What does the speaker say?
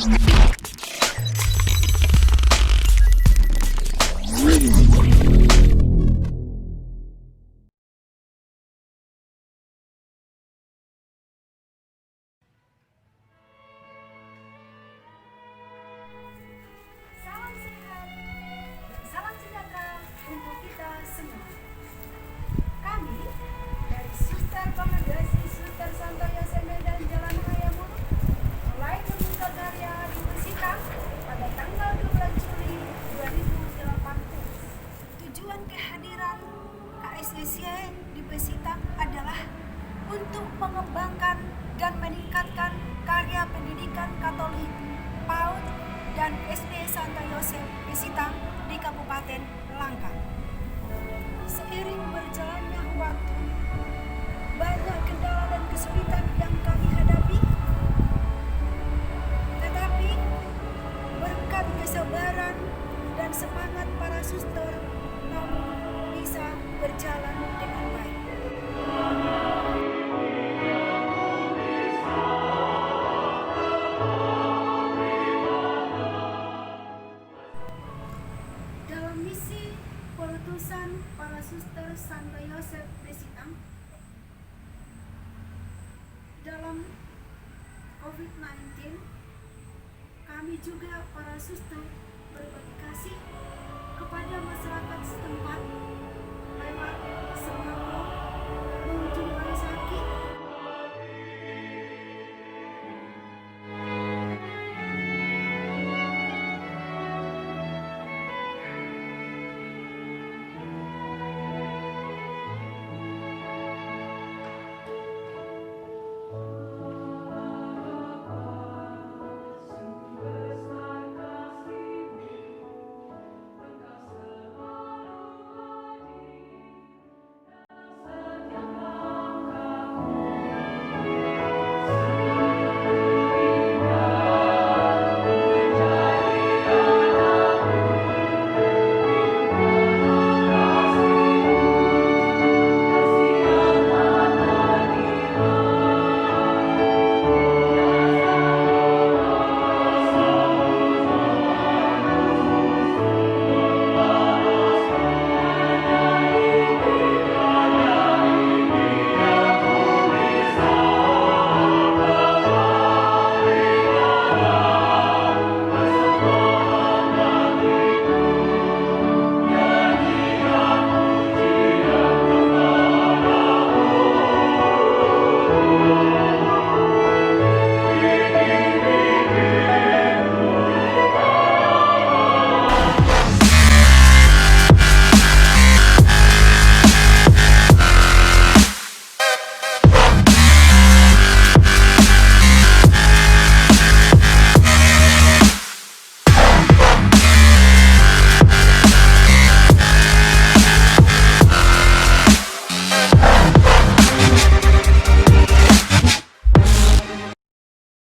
Salam sehat dan salam sejahtera untuk kita semua. Kami dari Suster Kongregasi Suster Santo Yosef Medan Jalan Raya Muluk mulai membuka karya di Pesita pada tanggal 12 Juli 2018. Tujuan kehadiran KSSY di Pesita adalah untuk mengembangkan dan meningkatkan karya pendidikan Katolik PAUD dan SD Santo Yosef Pesita di Kabupaten Langkat. Seiring berjalannya waktu, banyak kendala dan kesulitan yang kami hadapi, tetapi berkat kesabaran dan semangat para suster, namun bisa berjalan dengan baik. Dalam misi pelutusan para suster Santo Yosef Pesita dalam COVID-19, kami juga para suster berbagi kasih kepada masyarakat setempat lewat sembako, mengunjungi orang sakit,